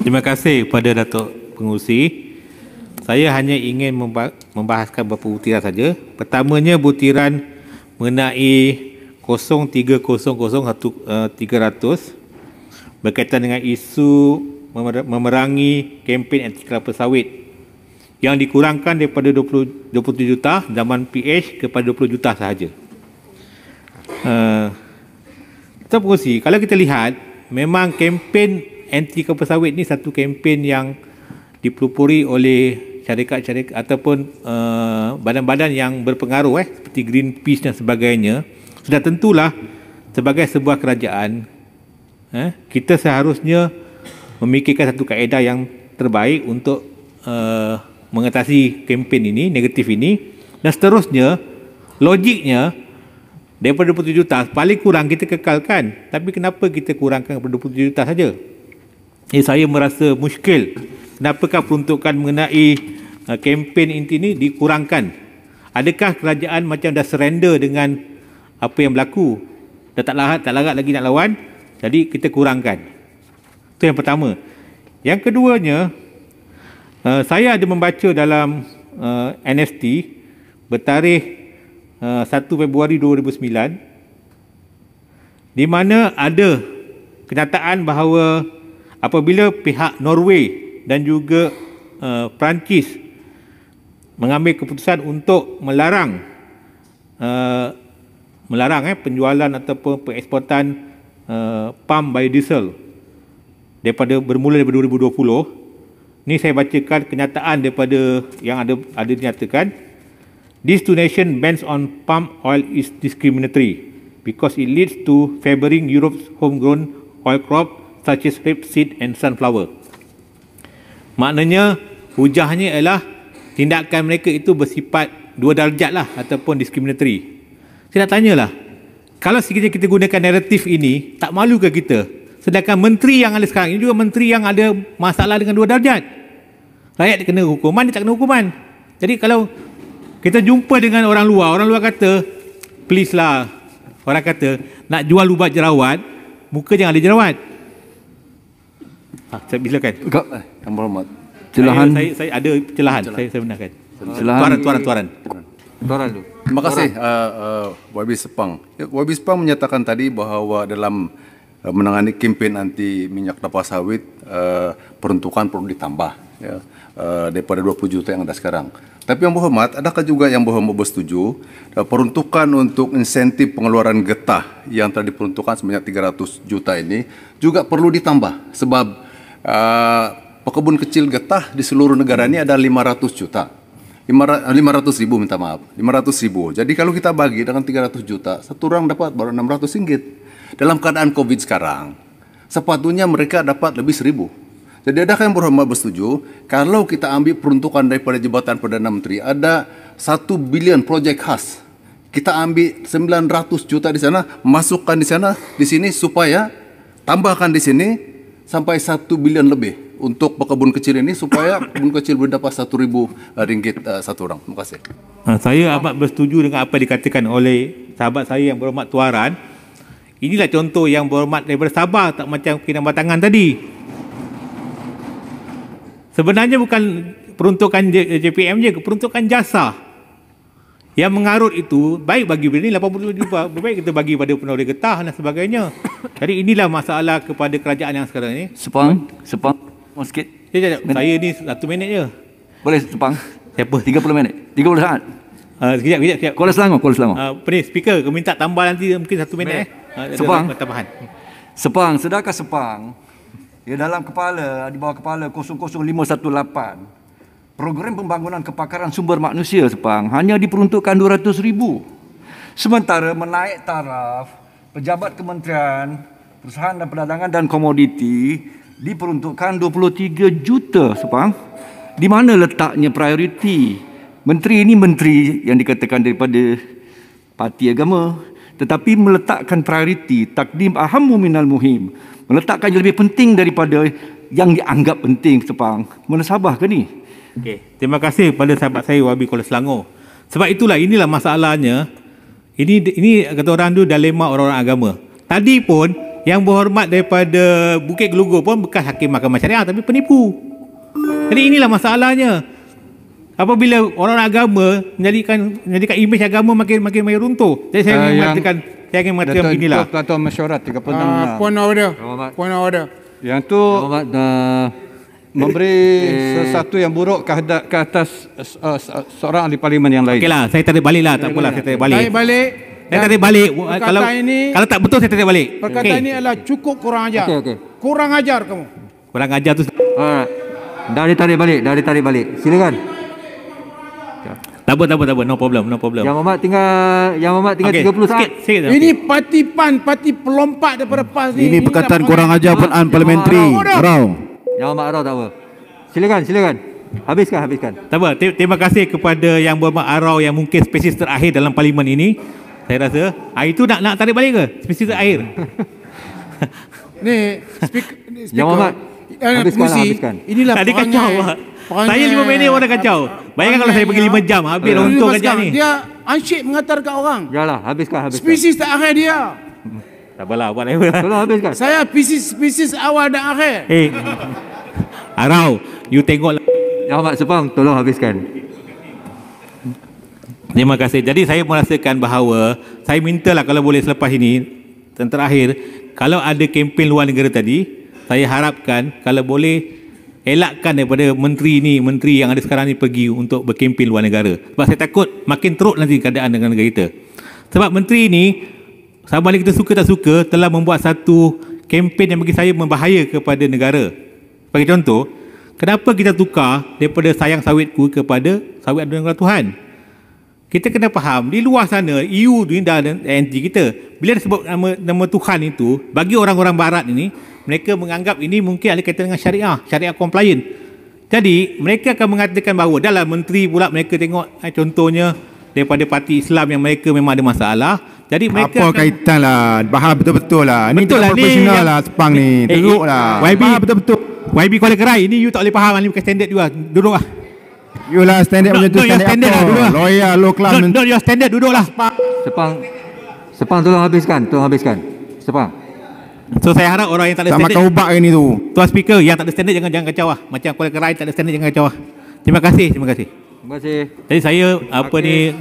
Terima kasih kepada Datuk Pengerusi. Saya hanya ingin membahaskan beberapa butiran saja. Pertamanya butiran mengenai 03001300 berkaitan dengan isu memerangi kempen anti kelapa sawit yang dikurangkan daripada 20 juta zaman PH kepada 20 juta sahaja. Tuan Pengerusi, kalau kita lihat, memang kempen anti kelapa sawit ni satu kempen yang dipelopori oleh syarikat-syarikat ataupun badan-badan yang berpengaruh seperti Greenpeace dan sebagainya. Sudah tentulah sebagai sebuah kerajaan, kita seharusnya memikirkan satu kaedah yang terbaik untuk mengatasi kempen ini, negatif ini, dan seterusnya. Logiknya daripada 27 juta paling kurang kita kekalkan, tapi kenapa kita kurangkan kepada 27 juta saja? Saya merasa muskil. Kenapakah peruntukan mengenai kempen ini dikurangkan? Adakah kerajaan macam dah surrender dengan apa yang berlaku? Dah tak larat lagi nak lawan, jadi kita kurangkan. Itu yang pertama. Yang keduanya, saya ada membaca dalam NST bertarikh 1 Februari 2009 di mana ada kenyataan bahawa apabila pihak Norway dan juga Perancis mengambil keputusan untuk melarang penjualan ataupun pengeksportan palm biodiesel bermula daripada 2020. Ini saya bacakan kenyataan daripada yang ada dinyatakan. This donation bans on palm oil is discriminatory because it leads to favoring Europe's homegrown oil crop such as rapeseed and sunflower. Maknanya hujahnya ialah tindakan mereka itu bersifat dua darjat lah ataupun discriminatory. Saya nak tanyalah, kalau sekiranya kita gunakan naratif ini, tak malu ke kita? Sedangkan menteri yang ada sekarang ini juga menteri yang ada masalah dengan dua darjat. Rakyat kena hukuman, dia tak kena hukuman. Jadi kalau kita jumpa dengan orang luar kata, please lah, orang kata, nak jual ubat jerawat, muka jangan ada jerawat. Saya silakan. Yang berhormat. Celahan. Saya ada celahan. Saya benarkan. Tuaran. Dulu. Terima kasih YB Sepang. YB Sepang menyatakan tadi bahawa dalam menangani kempen anti minyak kelapa sawit peruntukan perlu ditambah daripada 20 juta yang ada sekarang. Tapi yang berhormat, adakah juga yang berhormat bersetuju peruntukan untuk insentif pengeluaran getah yang telah diperuntukkan sebanyak 300 juta ini juga perlu ditambah sebab pekebun kecil getah di seluruh negara ini ada 500 juta. 500 ribu, minta maaf. 500 ribu. Jadi kalau kita bagi dengan 300 juta, satu orang dapat baru 600 ringgit. Dalam keadaan COVID sekarang, sepatutnya mereka dapat lebih 1.000. Jadi adakah yang berhormat bersetuju, kalau kita ambil peruntukan daripada Jabatan Perdana Menteri, ada 1 bilion projek khas. Kita ambil 900 juta di sana, masukkan di sana, di sini supaya tambahkan di sini sampai 1 bilion lebih untuk pekebun kecil ini supaya pekebun kecil boleh dapat 1.000 ringgit satu orang. Terima kasih. Saya amat bersetuju dengan apa dikatakan oleh sahabat saya yang berhormat Tuaran. Inilah contoh yang berhormat daripada Sabah, tak macam Kinabatangan tadi. Sebenarnya bukan peruntukan JPM je, peruntukan jasa yang mengarut itu baik bagi benda ni 80 juta, baik kita bagi pada penoreh getah dan sebagainya. Jadi inilah masalah kepada kerajaan yang sekarang ni. Sepang sikit. Saya ni 1 minit je. Boleh Sepang? Siapa? 30 minit. 30 saat. Sekejap. Kuala Selangor. Speaker, kau minta tambah nanti mungkin 1 minit. Sepang. Tambahan. Sepang, sedangkan Sepang dalam kepala, di bawah kepala 00518, program pembangunan kepakaran sumber manusia Sepang hanya diperuntukkan 200,000. Sementara menaik taraf pejabat kementerian Perusahaan dan Perdagangan dan Komoditi diperuntukkan 23 juta Sepang. Di mana letaknya prioriti? Menteri ini menteri yang dikatakan daripada parti agama, tetapi meletakkan prioriti takdim ahammu minal muhim, meletakkan yang lebih penting daripada yang dianggap penting Sepang. Mana Sabah ke ni? Okey, terima kasih kepada sahabat saya Wabi Kuala Selangor. Sebab inilah masalahnya. Ini kata orang tu dilema orang-orang agama. Tadi pun yang berhormat daripada Bukit Gelugor pun bekas hakim mahkamah syariah tapi penipu. Jadi inilah masalahnya. Apabila orang agama menjadikan imej agama makin runtuh. Jadi saya ingin mengatakan inilah. Ketua mesyuarat 36. Point of order. Yang tu memberi sesuatu yang buruk ke atas seorang ahli parlimen yang lain. Okeylah, saya tarik balik lah. Tak apalah, saya tarik balik. Tarik balik. Saya tarik balik. Kalau tak betul saya tarik balik. Perkataan ini adalah cukup kurang ajar. Kurang ajar kamu. Kurang ajar tu. Dah ditarik balik. Silakan. Tak apa, no problem. Yang Muhammad tinggal 30 saat. Sikit. Ini parti PAN, parti pelompak daripada PAS ni. Ini perkataan kurang ajar Puan Parlimentary. Rau. Yang Muhammad Arau tak apa. Silakan. Habiskan. Tak apa, terima kasih kepada Yang Berhormat Arau yang mungkin spesies terakhir dalam parlimen ini. Saya rasa itu nak tarik balik ke? Spesies terakhir. Ni speaker. Yang Muhammad habiskan. Inilah tadi kacau. Saya 5 minit orang dah kacau. Bayangkan kalau saya pergi 5 jam habis untuk kerja ni. Dia unship mengatakan orang. Yalah, habiskan. Spesies terakhir dia. Tak apalah, whatever. Tolong habiskan. Saya spesies awal dan akhir. Arau, you tengoklah. Yang Muhammad Sepang, tolong habiskan. Terima kasih. Jadi saya merasakan bahawa saya mintalah kalau boleh selepas ini dan terakhir, kalau ada kempen luar negara tadi, saya harapkan kalau boleh elakkan daripada menteri yang ada sekarang ni pergi untuk berkempen luar negara. Sebab saya takut makin teruk nanti keadaan dengan negara kita. Sebab menteri ni, sama ada kita suka tak suka, telah membuat satu kempen yang bagi saya membahaya kepada negara. Bagi contoh, kenapa kita tukar daripada sayang sawitku kepada sawit aduan Tuhan? Kita kena faham, di luar sana, EU ni dah anti kita. Bila disebut nama Tuhan itu, bagi orang-orang barat ini, mereka menganggap ini mungkin ada kaitan dengan syariah compliant. Jadi, mereka akan mengatakan bahawa dalam menteri pula mereka tengok contohnya daripada parti Islam yang mereka memang ada masalah. Jadi mereka apa kaitan lah, bahar betul-betul lah. Ini betul lah, profesional lah Sepang ni. Teruk lah. Bahar betul-betul. YB Kuala Kerai, ini you tak boleh faham, ni bukan standard juga. Duduk lah. You lah standard macam tu, standard standard apa? lah, duduk lah. Lawyer, low class. Not your standard, duduk lah. Sepang tolong habiskan. Sepang. So saya harap orang yang tak ada Tak standard, makan ubat ke ni tu. tuan speaker yang tak ada standard jangan kacau lah. Macam Kuala Kerai tak ada standard jangan kacau lah. Terima kasih. Terima kasih. Jadi saya ni